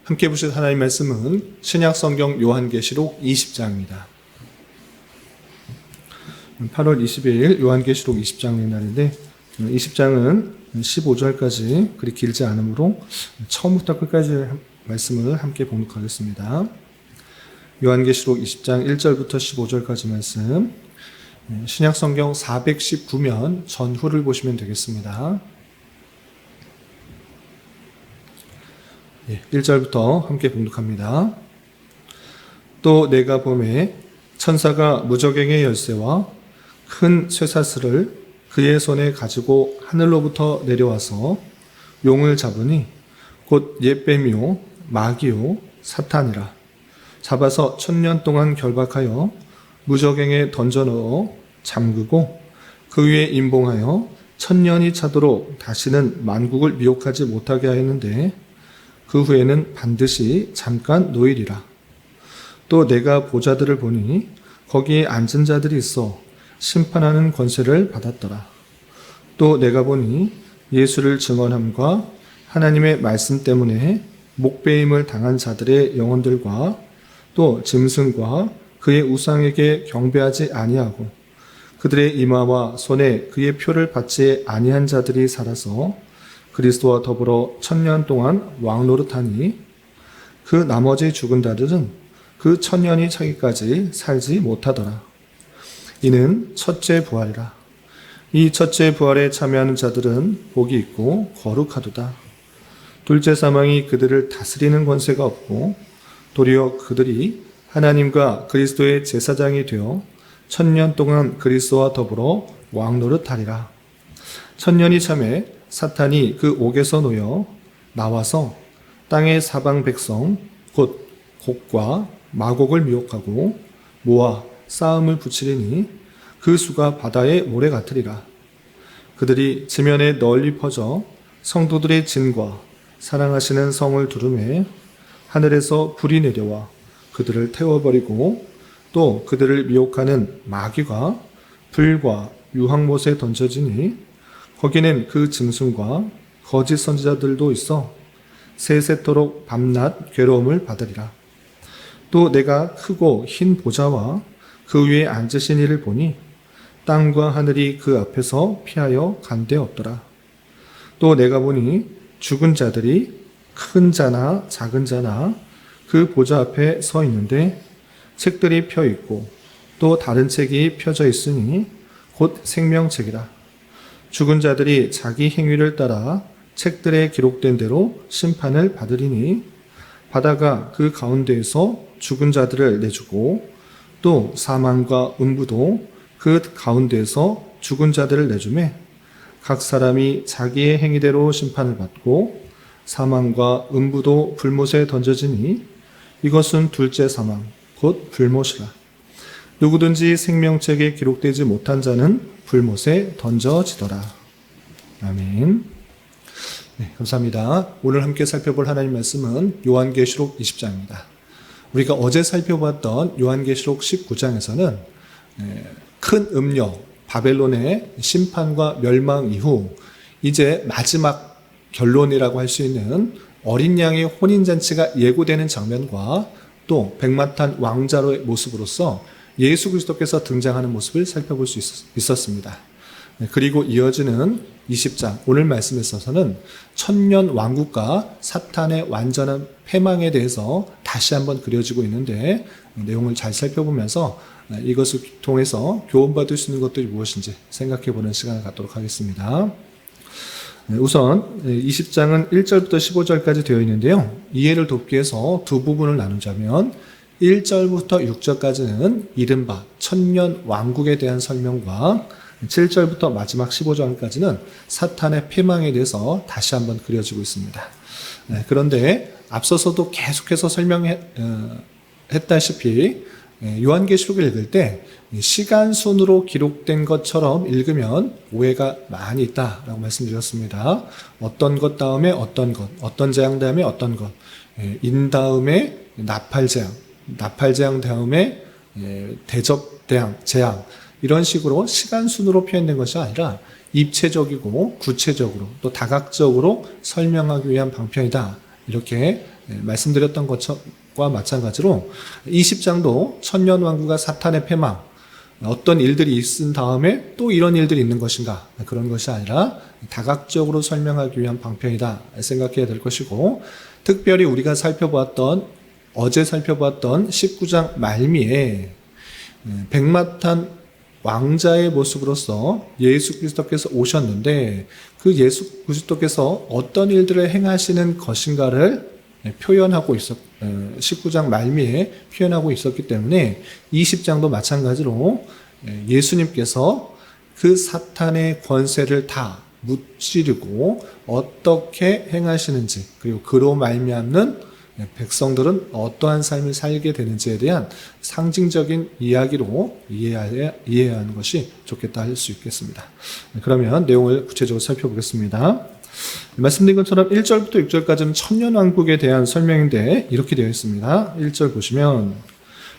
함께 보실 하나님 말씀은 신약성경 요한계시록 20장입니다. 8월 22일 요한계시록 20장의 날인데 20장은 15절까지 그리 길지 않으므로 처음부터 끝까지 말씀을 함께 봉독하겠습니다. 요한계시록 20장 1절부터 15절까지 말씀, 신약성경 419면 전후를 보시면 되겠습니다. 1절부터 함께 봉독합니다. 또 내가 보매 천사가 무저갱의 열쇠와 큰 쇠사슬을 그의 손에 가지고 하늘로부터 내려와서 용을 잡으니 곧 옛뱀이요 마귀요 사탄이라. 잡아서 1000년 동안 결박하여 무저갱에 던져 넣어 잠그고 그 위에 임봉하여 1000년이 차도록 다시는 만국을 미혹하지 못하게 하였는데 그 후에는 반드시 잠깐 노일이라. 또 내가 보좌들을 보니 거기에 앉은 자들이 있어 심판하는 권세를 받았더라. 또 내가 보니 예수를 증언함과 하나님의 말씀 때문에 목배임을 당한 자들의 영혼들과 또 짐승과 그의 우상에게 경배하지 아니하고 그들의 이마와 손에 그의 표를 받지 아니한 자들이 살아서 그리스도와 더불어 1000년 동안 왕노릇하니 그 나머지 죽은 자들은 그 1000년이 차기까지 살지 못하더라. 이는 첫째 부활이라. 이 첫째 부활에 참여하는 자들은 복이 있고 거룩하도다. 둘째 사망이 그들을 다스리는 권세가 없고 도리어 그들이 하나님과 그리스도의 제사장이 되어 1000년 동안 그리스도와 더불어 왕노릇하리라. 1000년이 참에 사탄이 그 옥에서 놓여 나와서 땅의 사방 백성 곧 곡과 마곡을 미혹하고 모아 싸움을 붙이리니 그 수가 바다의 모래 같으리라. 그들이 지면에 널리 퍼져 성도들의 진과 사랑하시는 성을 두르매 하늘에서 불이 내려와 그들을 태워버리고 또 그들을 미혹하는 마귀가 불과 유황못에 던져지니 거기는 그 짐승과 거짓 선지자들도 있어 세세토록 밤낮 괴로움을 받으리라. 또 내가 크고 흰 보좌와 그 위에 앉으신 이를 보니 땅과 하늘이 그 앞에서 피하여 간데 없더라. 또 내가 보니 죽은 자들이 큰 자나 작은 자나 그 보좌 앞에 서 있는데 책들이 펴 있고 또 다른 책이 펴져 있으니 곧 생명책이라. 죽은 자들이 자기 행위를 따라 책들에 기록된 대로 심판을 받으리니 바다가 그 가운데에서 죽은 자들을 내주고 또 사망과 음부도 그 가운데에서 죽은 자들을 내주매 각 사람이 자기의 행위대로 심판을 받고 사망과 음부도 불못에 던져지니 이것은 둘째 사망 곧 불못이라. 누구든지 생명책에 기록되지 못한 자는 불못에 던져지더라. 아멘. 네, 감사합니다. 오늘 함께 살펴볼 하나님 말씀은 요한계시록 20장입니다. 우리가 어제 살펴봤던 요한계시록 19장에서는 큰 음력, 바벨론의 심판과 멸망 이후 이제 마지막 결론이라고 할 수 있는 어린 양의 혼인잔치가 예고되는 장면과 또 백마탄 왕자로의 모습으로서 예수 그리스도께서 등장하는 모습을 살펴볼 수 있었습니다. 그리고 이어지는 20장, 오늘 말씀에 있어서는 천년 왕국과 사탄의 완전한 패망에 대해서 다시 한번 그려지고 있는데 내용을 잘 살펴보면서 이것을 통해서 교훈받을 수 있는 것들이 무엇인지 생각해보는 시간을 갖도록 하겠습니다. 우선 20장은 1절부터 15절까지 되어 있는데요. 이해를 돕기 위해서 두 부분을 나누자면 1절부터 6절까지는 이른바 천년 왕국에 대한 설명과 7절부터 마지막 15절까지는 사탄의 패망에 대해서 다시 한번 그려지고 있습니다. 그런데 앞서서도 계속해서 설명했다시피 요한계시록을 읽을 때 시간 순으로 기록된 것처럼 읽으면 오해가 많이 있다라고 말씀드렸습니다. 어떤 것 다음에 어떤 것, 어떤 재앙 다음에 어떤 것, 인 다음에 나팔재앙, 나팔재앙 다음에 대접재앙, 이런 식으로 시간 순으로 표현된 것이 아니라 입체적이고 구체적으로 또 다각적으로 설명하기 위한 방편이다. 이렇게 말씀드렸던 것과 마찬가지로 20장도 천년왕국과 사탄의 패망, 어떤 일들이 있은 다음에 또 이런 일들이 있는 것인가, 그런 것이 아니라 다각적으로 설명하기 위한 방편이다 생각해야 될 것이고, 특별히 우리가 어제 살펴보았던 19장 말미에 백마탄 왕자의 모습으로서 예수 그리스도께서 오셨는데, 그 예수 그리스도께서 어떤 일들을 행하시는 것인가를 표현하고 19장 말미에 표현하고 있었기 때문에 20장도 마찬가지로 예수님께서 그 사탄의 권세를 다 무찌르고 어떻게 행하시는지, 그리고 그로 말미암는 백성들은 어떠한 삶을 살게 되는지에 대한 상징적인 이야기로 이해해야 하는 것이 좋겠다 할 수 있겠습니다. 그러면 내용을 구체적으로 살펴보겠습니다. 말씀드린 것처럼 1절부터 6절까지는 천년왕국에 대한 설명인데 이렇게 되어 있습니다. 1절 보시면,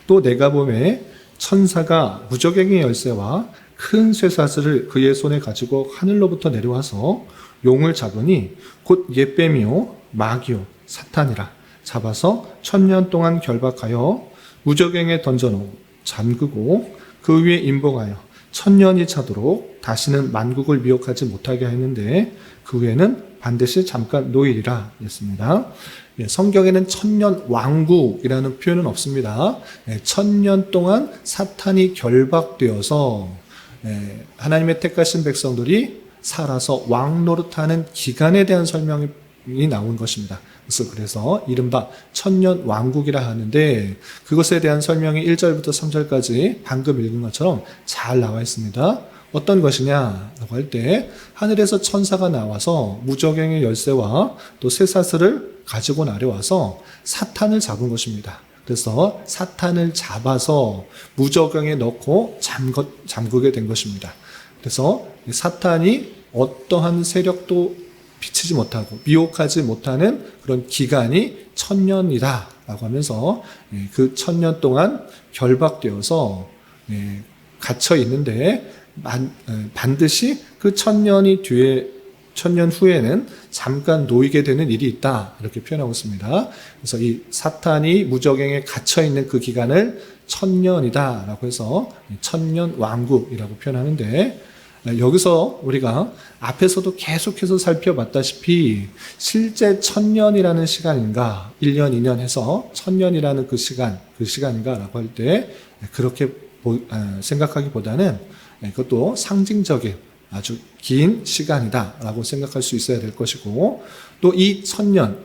또 내가 보매 천사가 무저갱의 열쇠와 큰 쇠사슬을 그의 손에 가지고 하늘로부터 내려와서 용을 잡으니 곧 옛뱀이요 마귀요 사탄이라. 잡아서 1000년 동안 결박하여 무저갱에 던져놓고 잠그고 그 위에 임봉하여 1000년이 차도록 다시는 만국을 미혹하지 못하게 했는데 그 후에는 반드시 잠깐 노일이라 했습니다. 성경에는 1000년 왕국이라는 표현은 없습니다. 1000년 동안 사탄이 결박되어서 하나님의 택하신 백성들이 살아서 왕 노릇하는 기간에 대한 설명이 나온 것입니다. 그래서 이른바 천년 왕국이라 하는데, 그것에 대한 설명이 1절부터 3절까지 방금 읽은 것처럼 잘 나와 있습니다. 어떤 것이냐라고 할 때, 하늘에서 천사가 나와서 무저갱의 열쇠와 또 쇠사슬을 가지고 내려와서 사탄을 잡은 것입니다. 그래서 사탄을 잡아서 무저갱에 넣고 잠그게 된 것입니다. 그래서 사탄이 어떠한 세력도 비치지 못하고 미혹하지 못하는 그런 기간이 1000년이다 라고 하면서 그 1000년 동안 결박되어서 갇혀 있는데, 반드시 그 1000년 후에는 잠깐 놓이게 되는 일이 있다, 이렇게 표현하고 있습니다. 그래서 이 사탄이 무저갱에 갇혀 있는 그 기간을 1000년이다 라고 해서 1000년 왕국이라고 표현하는데, 여기서 우리가 앞에서도 계속해서 살펴봤다시피 실제 1000년이라는 시간인가, 1년, 2년 해서 1000년이라는 그 시간인가 라고 할 때 그렇게 생각하기보다는 그것도 상징적인 아주 긴 시간이다 라고 생각할 수 있어야 될 것이고, 또 이 1000년,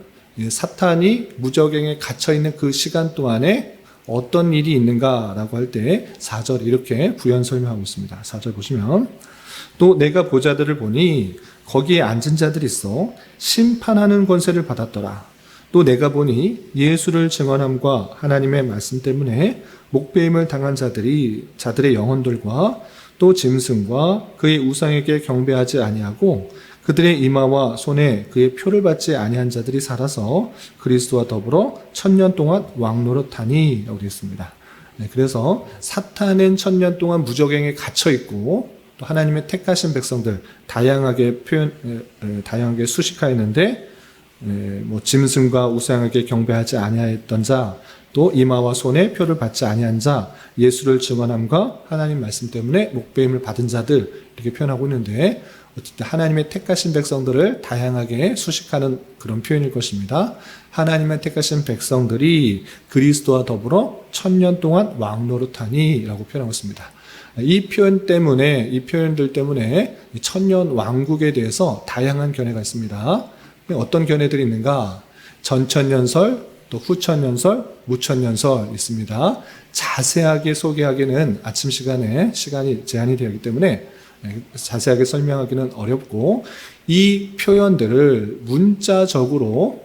사탄이 무저갱에 갇혀있는 그 시간 동안에 어떤 일이 있는가 라고 할 때 4절 이렇게 부연 설명하고 있습니다. 4절 보시면, 또 내가 보자들을 보니 거기에 앉은 자들이 있어 심판하는 권세를 받았더라. 또 내가 보니 예수를 증언함과 하나님의 말씀 때문에 목배임을 당한 자들의 영혼들과 또 짐승과 그의 우상에게 경배하지 아니하고 그들의 이마와 손에 그의 표를 받지 아니한 자들이 살아서 그리스도와 더불어 1000년 동안 왕노릇하니 라고 되어 있습니다. 그래서 사탄은 1000년 동안 무저갱에 갇혀 있고, 또 하나님의 택하신 백성들 다양하게 수식하였는데, 짐승과 우상에게 경배하지 아니하였던 자, 또 이마와 손에 표를 받지 아니한 자, 예수를 증언함과 하나님 말씀 때문에 목배임을 받은 자들, 이렇게 표현하고 있는데, 어쨌든 하나님의 택하신 백성들을 다양하게 수식하는 그런 표현일 것입니다. 하나님의 택하신 백성들이 그리스도와 더불어 1000년 동안 왕노릇하니 라고 표현하고 있습니다. 이 표현들 때문에 1000년 왕국에 대해서 다양한 견해가 있습니다. 어떤 견해들이 있는가? 전천년설, 또 후천년설, 무천년설 있습니다. 자세하게 소개하기는 아침 시간에 시간이 제한이 되었기 때문에 자세하게 설명하기는 어렵고, 이 표현들을 문자적으로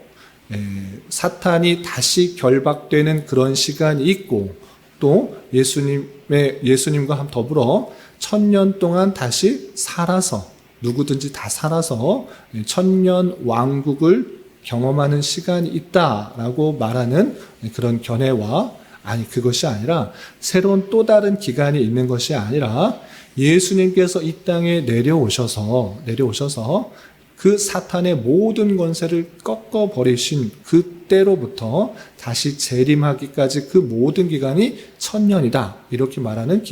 사탄이 다시 결박되는 그런 시간이 있고, 또 예수님과 더불어 1000년 동안 다시 살아서, 누구든지 다 살아서 1000년 왕국을 경험하는 시간이 있다라고 말하는 그런 견해와, 그것이 아니라 새로운 또 다른 기간이 있는 것이 아니라 예수님께서 이 땅에 내려오셔서 그 사탄의 모든 권세를 꺾어버리신 그때로부터 다시 재림하기까지 그 모든 기간이 1000년이다. 이렇게 말하는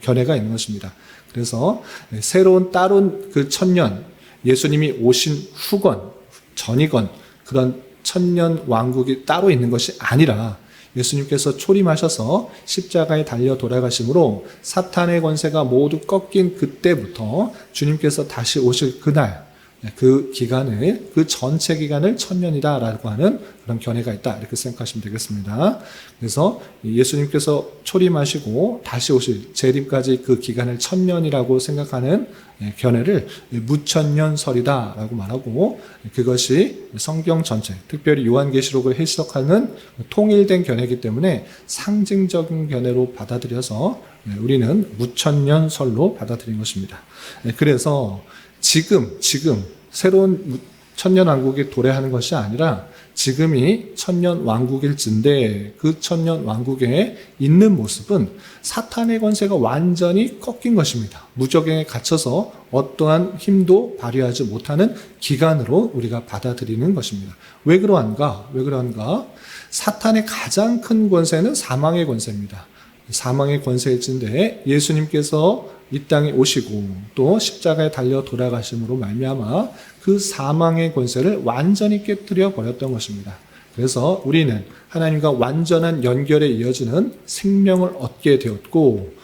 견해가 있는 것입니다. 그래서 새로운 다른 그 1000년, 예수님이 오신 후건, 전이건 그런 1000년 왕국이 따로 있는 것이 아니라 예수님께서 초림하셔서 십자가에 달려 돌아가심으로 사탄의 권세가 모두 꺾인 그때부터 주님께서 다시 오실 그날, 그 기간을, 그 전체 기간을 1000년이다라고 하는 그런 견해가 있다. 이렇게 생각하시면 되겠습니다. 그래서 예수님께서 초림하시고 다시 오실 재림까지 그 기간을 1000년이라고 생각하는 견해를 무천년설이다라고 말하고, 그것이 성경 전체, 특별히 요한계시록을 해석하는 통일된 견해이기 때문에 상징적인 견해로 받아들여서 우리는 무천년설로 받아들인 것입니다. 그래서 지금 새로운 천년왕국이 도래하는 것이 아니라 지금이 천년왕국일진데, 그 천년왕국에 있는 모습은 사탄의 권세가 완전히 꺾인 것입니다. 무적행에 갇혀서 어떠한 힘도 발휘하지 못하는 기간으로 우리가 받아들이는 것입니다. 왜 그러한가? 사탄의 가장 큰 권세는 사망의 권세입니다. 사망의 권세일진데 예수님께서 이 땅에 오시고 또 십자가에 달려 돌아가심으로 말미암아 그 사망의 권세를 완전히 깨뜨려 버렸던 것입니다. 그래서 우리는 하나님과 완전한 연결에 이어지는 생명을 얻게 되었고,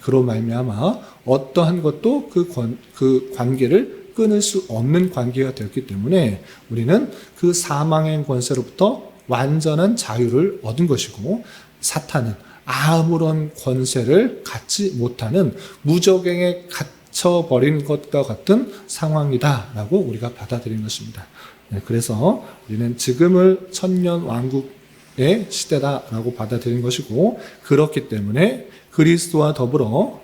그로 말미암아 어떠한 것도 그 관계를 끊을 수 없는 관계가 되었기 때문에 우리는 그 사망의 권세로부터 완전한 자유를 얻은 것이고, 사탄은 아무런 권세를 갖지 못하는 무적행에 갇혀버린 것과 같은 상황이다라고 우리가 받아들인 것입니다. 그래서 우리는 지금을 천년왕국의 시대다라고 받아들인 것이고, 그렇기 때문에 그리스도와 더불어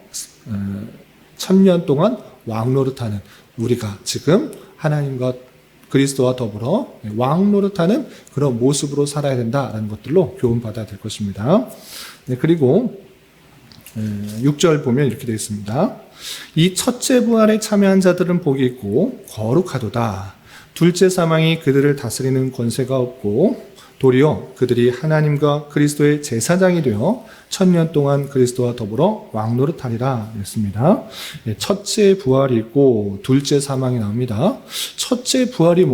1000년 동안 왕노릇하는 우리가 지금 하나님과 그리스도와 더불어 왕노릇하는 그런 모습으로 살아야 된다라는 것들로 교훈받아야 될 것입니다. 그리고 6절 보면 이렇게 되어 있습니다. 이 첫째 부활에 참여한 자들은 복이 있고 거룩하도다. 둘째 사망이 그들을 다스리는 권세가 없고 도리어 그들이 하나님과 그리스도의 제사장이 되어 1000년 동안 그리스도와 더불어 왕노릇하리라 했습니다. 첫째 부활이 있고 둘째 사망이 나옵니다. 첫째 부활이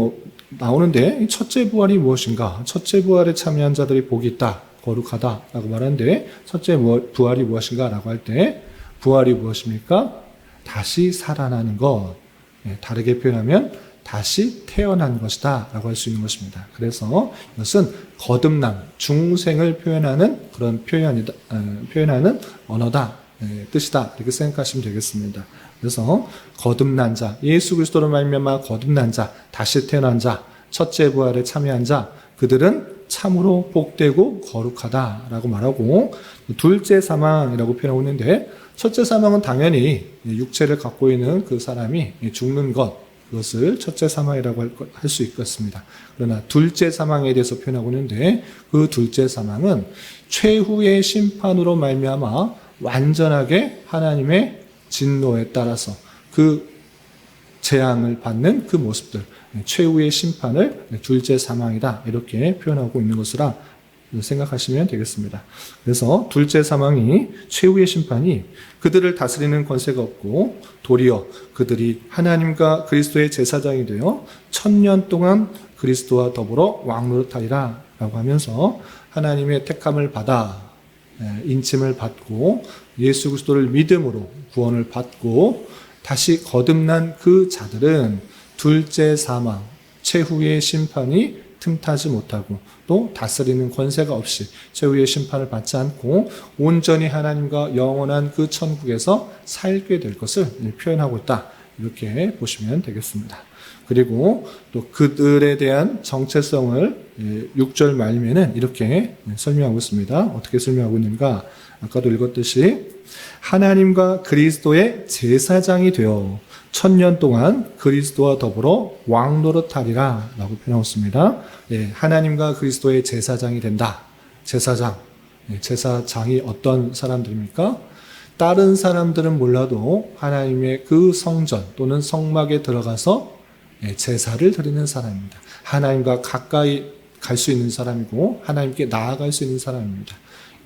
나오는데 첫째 부활이 무엇인가? 첫째 부활에 참여한 자들이 복이 있다, 거룩하다라고 말하는데 첫째 부활이 무엇인가? 라고 할 때 부활이 무엇입니까? 다시 살아나는 것, 다르게 표현하면 다시 태어난 것이다 라고 할 수 있는 것입니다. 그래서 이것은 거듭남, 중생을 표현하는 그런 표현하는 언어다, 뜻이다 이렇게 생각하시면 되겠습니다. 그래서 거듭난 자, 예수 그리스도로 말미암아 거듭난 자, 다시 태어난 자, 첫째 부활에 참여한 자, 그들은 참으로 복되고 거룩하다라고 말하고, 둘째 사망이라고 표현하고 있는데, 첫째 사망은 당연히 육체를 갖고 있는 그 사람이 죽는 것, 그것을 첫째 사망이라고 할 수 있겠습니다. 그러나 둘째 사망에 대해서 표현하고 있는데, 그 둘째 사망은 최후의 심판으로 말미암아 완전하게 하나님의 진노에 따라서 그 재앙을 받는 그 모습들, 최후의 심판을 둘째 사망이다 이렇게 표현하고 있는 것이라 생각하시면 되겠습니다. 그래서 둘째 사망이, 최후의 심판이 그들을 다스리는 권세가 없고 도리어 그들이 하나님과 그리스도의 제사장이 되어 1000년 동안 그리스도와 더불어 왕노릇하리라 라고 하면서 하나님의 택함을 받아 인침을 받고 예수 그리스도를 믿음으로 구원을 받고 다시 거듭난 그 자들은 둘째 사망, 최후의 심판이 틈타지 못하고 또 다스리는 권세가 없이 최후의 심판을 받지 않고 온전히 하나님과 영원한 그 천국에서 살게 될 것을 표현하고 있다. 이렇게 보시면 되겠습니다. 그리고 또 그들에 대한 정체성을 6절 말미에는 이렇게 설명하고 있습니다. 어떻게 설명하고 있는가? 아까도 읽었듯이 하나님과 그리스도의 제사장이 되어 1000년 동안 그리스도와 더불어 왕노릇하리라 라고 표현하고 있습니다. 하나님과 그리스도의 제사장이 된다. 제사장. 제사장이 어떤 사람들입니까? 다른 사람들은 몰라도 하나님의 그 성전 또는 성막에 들어가서 제사를 드리는 사람입니다. 하나님과 가까이 갈 수 있는 사람이고 하나님께 나아갈 수 있는 사람입니다.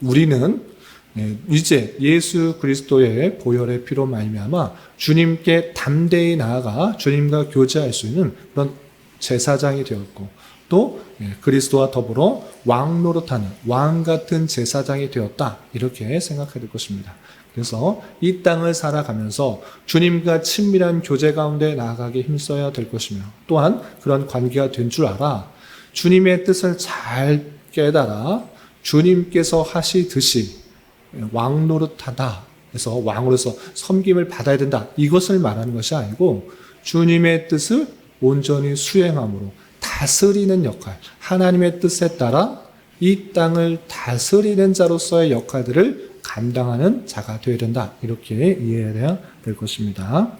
우리는 이제 예수 그리스도의 보혈의 피로 말미암아 주님께 담대히 나아가 주님과 교제할 수 있는 그런 제사장이 되었고, 또 그리스도와 더불어 왕 노릇하는 왕 같은 제사장이 되었다, 이렇게 생각해야 될 것입니다. 그래서 이 땅을 살아가면서 주님과 친밀한 교제 가운데 나아가게 힘써야 될 것이며, 또한 그런 관계가 된 줄 알아 주님의 뜻을 잘 깨달아 주님께서 하시듯이 왕 노릇하다, 그래서 왕으로서 섬김을 받아야 된다, 이것을 말하는 것이 아니고 주님의 뜻을 온전히 수행함으로 다스리는 역할, 하나님의 뜻에 따라 이 땅을 다스리는 자로서의 역할들을 감당하는 자가 되어야 된다, 이렇게 이해해야 될 것입니다.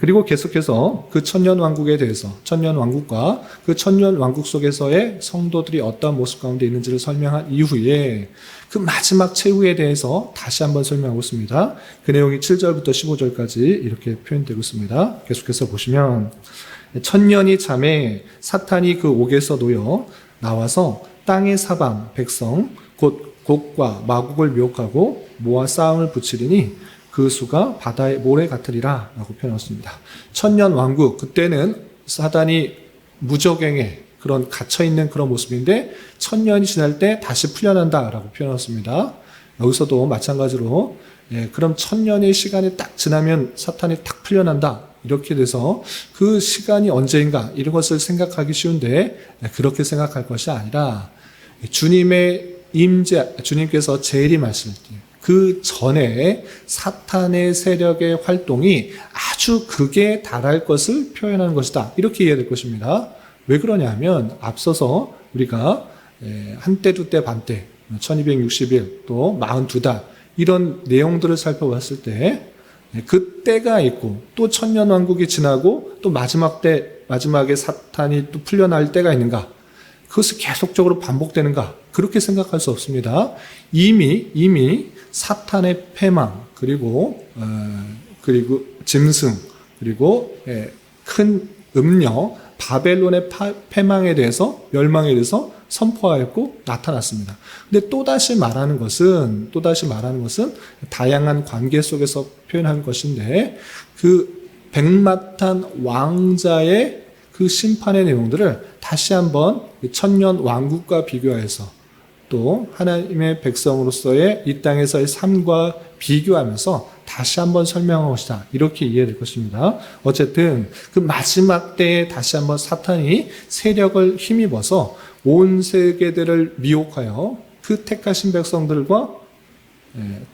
그리고 계속해서 그 천년왕국에 대해서, 천년왕국과 그 천년왕국 속에서의 성도들이 어떤 모습 가운데 있는지를 설명한 이후에 그 마지막 최후에 대해서 다시 한번 설명하고 있습니다. 그 내용이 7절부터 15절까지 이렇게 표현되고 있습니다. 계속해서 보시면, 천년이 잠에 사탄이 그 옥에서 놓여 나와서 땅의 사방 백성 곧 곡과 마곡을 미혹하고 모아 싸움을 붙이리니 그 수가 바다의 모래 같으리라 라고 표현했습니다. 천년왕국, 그때는 사단이 무적행에 그런 갇혀있는 그런 모습인데 천년이 지날 때 다시 풀려난다 라고 표현했습니다. 여기서도 마찬가지로 그럼 천년의 시간이 딱 지나면 사탄이 딱 풀려난다, 이렇게 돼서 그 시간이 언제인가 이런 것을 생각하기 쉬운데 그렇게 생각할 것이 아니라 주님의 임재, 주님께서 재림하실 때 그 전에 사탄의 세력의 활동이 아주 극에 달할 것을 표현하는 것이다, 이렇게 이해될 것입니다. 왜 그러냐면 앞서서 우리가 한때 두때 반때 1260일 또 42달 이런 내용들을 살펴봤을 때 그때가 있고 또 천년왕국이 지나고 또 마지막에 사탄이 또 풀려날 때가 있는가, 그것이 계속적으로 반복되는가, 그렇게 생각할 수 없습니다. 이미 사탄의 패망, 그리고 짐승, 그리고 큰 음녀 바벨론의 패망에 대해서, 멸망에 대해서 선포하였고 나타났습니다. 근데 또다시 말하는 것은 다양한 관계 속에서 표현한 것인데, 그 백마탄 왕자의 그 심판의 내용들을 다시 한번 천년 왕국과 비교해서 또 하나님의 백성으로서의 이 땅에서의 삶과 비교하면서 다시 한번 설명한 것이다, 이렇게 이해될 것입니다. 어쨌든 그 마지막 때에 다시 한번 사탄이 세력을 힘입어서 온 세계들을 미혹하여 그 택하신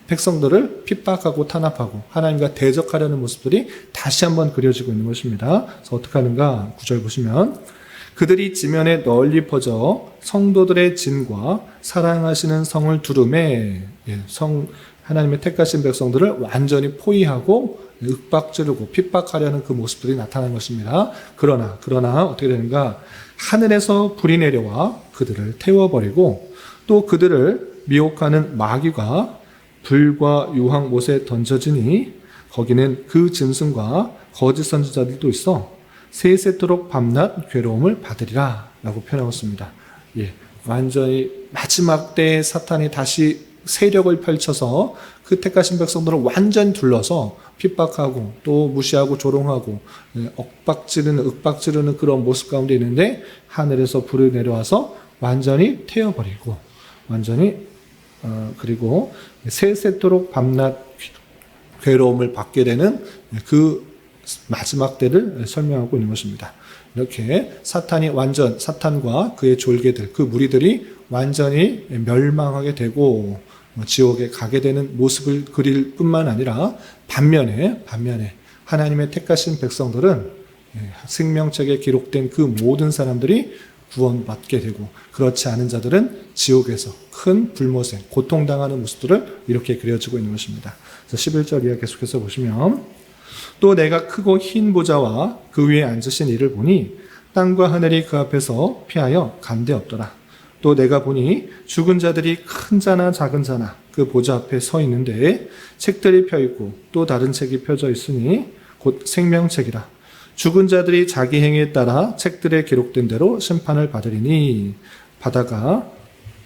백성들을 핍박하고 탄압하고 하나님과 대적하려는 모습들이 다시 한번 그려지고 있는 것입니다. 그래서 어떻게 하는가, 9절 보시면, 그들이 지면에 널리 퍼져 성도들의 진과 사랑하시는 성을 두루매, 하나님의 택하신 백성들을 완전히 포위하고 윽박지르고 핍박하려는 그 모습들이 나타난 것입니다. 그러나 어떻게 되는가, 하늘에서 불이 내려와 그들을 태워버리고 또 그들을 미혹하는 마귀가 불과 유황 못에 던져지니 거기는 그 짐승과 거짓 선지자들도 있어 세세토록 밤낮 괴로움을 받으리라 라고 표현하고 있습니다. 완전히 마지막 때에 사탄이 다시 세력을 펼쳐서 그 택하신 백성들을 완전히 둘러서 핍박하고 또 무시하고 조롱하고 윽박지르는 그런 모습 가운데 있는데, 하늘에서 불이 내려와서 완전히 태워버리고 그리고 세세토록 밤낮 괴로움을 받게 되는 그 마지막 때를 설명하고 있는 것입니다. 이렇게 사탄과 그의 졸개들, 그 무리들이 완전히 멸망하게 되고 지옥에 가게 되는 모습을 그릴 뿐만 아니라 반면에 하나님의 택하신 백성들은 생명책에 기록된 그 모든 사람들이 구원받게 되고, 그렇지 않은 자들은 지옥에서 큰 불모생, 고통당하는 모습들을 이렇게 그려지고 있는 것입니다. 그래서 11절 이하 계속해서 보시면, 또 내가 크고 흰 보좌와 그 위에 앉으신 이를 보니 땅과 하늘이 그 앞에서 피하여 간데 없더라. 또 내가 보니 죽은 자들이 큰 자나 작은 자나 그 보좌 앞에 서 있는데 책들이 펴 있고 또 다른 책이 펴져 있으니 곧 생명책이라. 죽은 자들이 자기 행위에 따라 책들에 기록된 대로 심판을 받으리니 바다가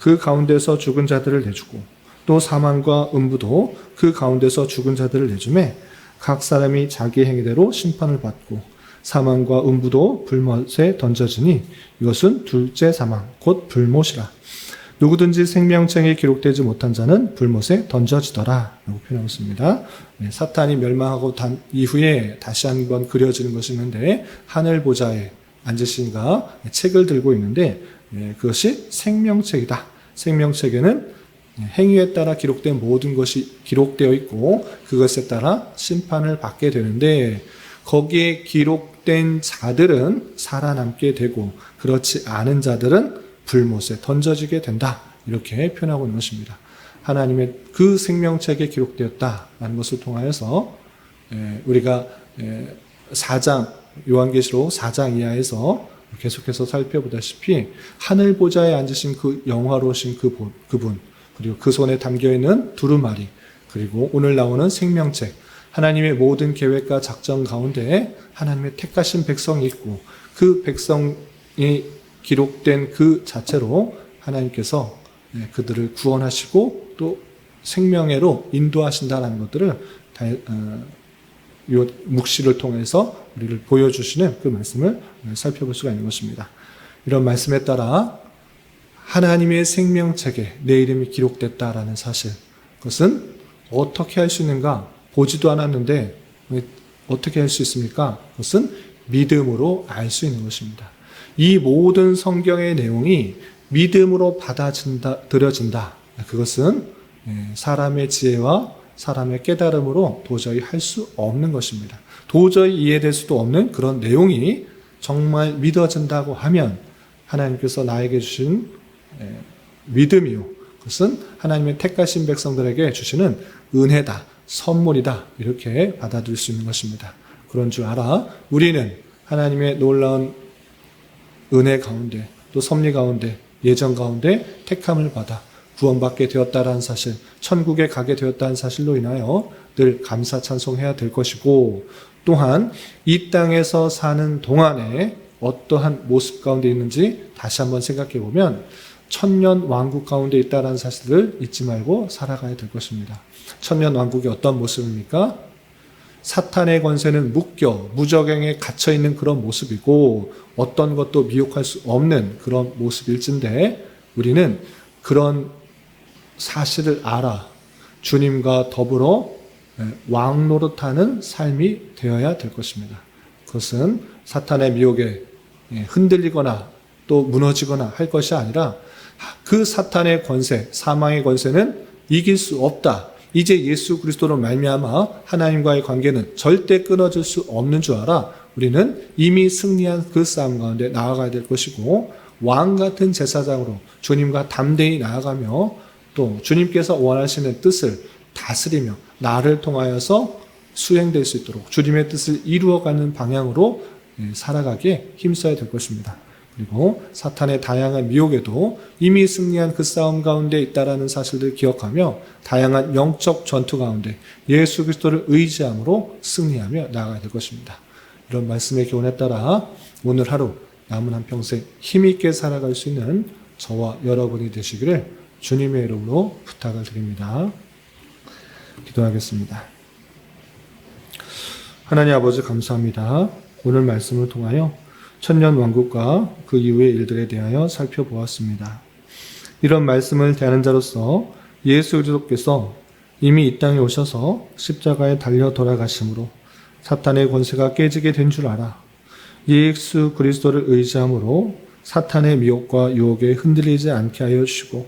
그 가운데서 죽은 자들을 내주고 또 사망과 음부도 그 가운데서 죽은 자들을 내주매 각 사람이 자기 행위대로 심판을 받고 사망과 음부도 불못에 던져지니 이것은 둘째 사망 곧 불못이라. 누구든지 생명책에 기록되지 못한 자는 불못에 던져지더라 라고 표현하고 있습니다. 사탄이 멸망하고 이후에 다시 한번 그려지는 것이 있는데 하늘 보좌에 앉으신 이가 책을 들고 있는데 그것이 생명책이다. 생명책에는 행위에 따라 기록된 모든 것이 기록되어 있고 그것에 따라 심판을 받게 되는데 거기에 기록된 자들은 살아남게 되고 그렇지 않은 자들은 불못에 던져지게 된다. 이렇게 표현하고 있는 것입니다. 하나님의 그 생명책에 기록되었다라는 것을 통하여서 우리가 4장 요한계시록 4장 이하에서 계속해서 살펴보다시피 하늘 보좌에 앉으신 그 영화로우신 그분 그리고 그 손에 담겨있는 두루마리 그리고 오늘 나오는 생명책 하나님의 모든 계획과 작전 가운데 하나님의 택하신 백성이 있고 그 백성이 기록된 그 자체로 하나님께서 그들을 구원하시고 또 생명회로 인도하신다는 것들을 이 묵시를 통해서 우리를 보여주시는 그 말씀을 살펴볼 수가 있는 것입니다. 이런 말씀에 따라 하나님의 생명책에 내 이름이 기록됐다라는 사실, 그것은 어떻게 할 수 있는가? 보지도 않았는데 어떻게 할 수 있습니까? 그것은 믿음으로 알 수 있는 것입니다. 이 모든 성경의 내용이 믿음으로 받아들여진다. 그것은 사람의 지혜와 사람의 깨달음으로 도저히 할 수 없는 것입니다. 도저히 이해될 수도 없는 그런 내용이 정말 믿어진다고 하면 하나님께서 나에게 주신 믿음이요. 그것은 하나님의 택하신 백성들에게 주시는 은혜다, 선물이다. 이렇게 받아들일 수 있는 것입니다. 그런 줄 알아 우리는 하나님의 놀라운 은혜 가운데 또 섭리 가운데 예정 가운데 택함을 받아 구원받게 되었다라는 사실, 천국에 가게 되었다는 사실로 인하여 늘 감사 찬송해야 될 것이고 또한 이 땅에서 사는 동안에 어떠한 모습 가운데 있는지 다시 한번 생각해 보면 천년 왕국 가운데 있다는 사실을 잊지 말고 살아가야 될 것입니다. 천년 왕국이 어떤 모습입니까? 사탄의 권세는 묶여 무적행에 갇혀있는 그런 모습이고 어떤 것도 미혹할 수 없는 그런 모습일진데 우리는 그런 사실을 알아 주님과 더불어 왕 노릇하는 삶이 되어야 될 것입니다. 그것은 사탄의 미혹에 흔들리거나 또 무너지거나 할 것이 아니라 그 사탄의 권세, 사망의 권세는 이길 수 없다. 이제 예수 그리스도로 말미암아 하나님과의 관계는 절대 끊어질 수 없는 줄 알아 우리는 이미 승리한 그 싸움 가운데 나아가야 될 것이고 왕 같은 제사장으로 주님과 담대히 나아가며 또 주님께서 원하시는 뜻을 다스리며 나를 통하여서 수행될 수 있도록 주님의 뜻을 이루어가는 방향으로 살아가기에 힘써야 될 것입니다. 그리고 사탄의 다양한 미혹에도 이미 승리한 그 싸움 가운데 있다라는 사실을 기억하며 다양한 영적 전투 가운데 예수 그리스도를 의지함으로 승리하며 나아가야 될 것입니다. 이런 말씀의 교훈에 따라 오늘 하루 남은 한평생 힘있게 살아갈 수 있는 저와 여러분이 되시기를 주님의 이름으로 부탁을 드립니다. 기도하겠습니다. 하나님 아버지 감사합니다. 오늘 말씀을 통하여 천년 왕국과 그 이후의 일들에 대하여 살펴보았습니다. 이런 말씀을 대하는 자로서 예수 그리스도께서 이미 이 땅에 오셔서 십자가에 달려 돌아가심으로 사탄의 권세가 깨지게 된 줄 알아 예수 그리스도를 의지함으로 사탄의 미혹과 유혹에 흔들리지 않게 하여 주시고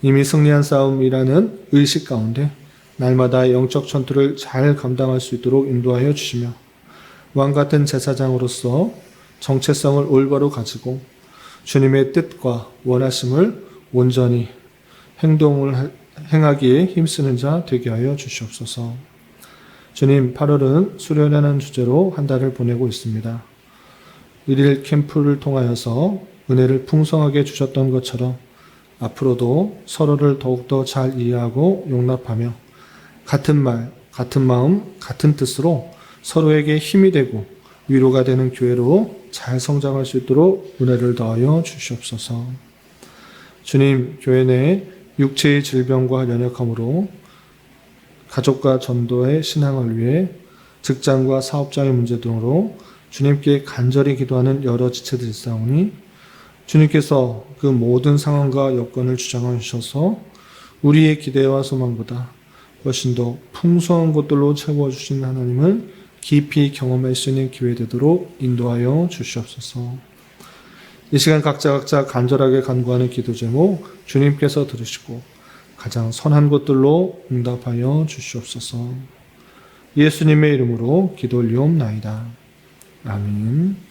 이미 승리한 싸움이라는 의식 가운데 날마다 영적 전투를 잘 감당할 수 있도록 인도하여 주시며 왕같은 제사장으로서 정체성을 올바로 가지고 주님의 뜻과 원하심을 온전히 행하기에 힘쓰는 자 되게 하여 주시옵소서. 주님, 8월은 수련하는 주제로 한 달을 보내고 있습니다. 1일 캠프를 통하여서 은혜를 풍성하게 주셨던 것처럼 앞으로도 서로를 더욱더 잘 이해하고 용납하며 같은 말, 같은 마음, 같은 뜻으로 서로에게 힘이 되고 위로가 되는 교회로 잘 성장할 수 있도록 은혜를 더하여 주시옵소서. 주님, 교회 내 육체의 질병과 연약함으로 가족과 전도의 신앙을 위해 직장과 사업장의 문제 등으로 주님께 간절히 기도하는 여러 지체들이 있사오니 주님께서 그 모든 상황과 여건을 주장하셔서 우리의 기대와 소망보다 훨씬 더 풍성한 것들로 채워주신 하나님을 깊이 경험할 수 있는 기회 되도록 인도하여 주시옵소서. 이 시간 각자 간절하게 간구하는 기도 제목 주님께서 들으시고 가장 선한 것들로 응답하여 주시옵소서. 예수님의 이름으로 기도 올리옵나이다. 아멘.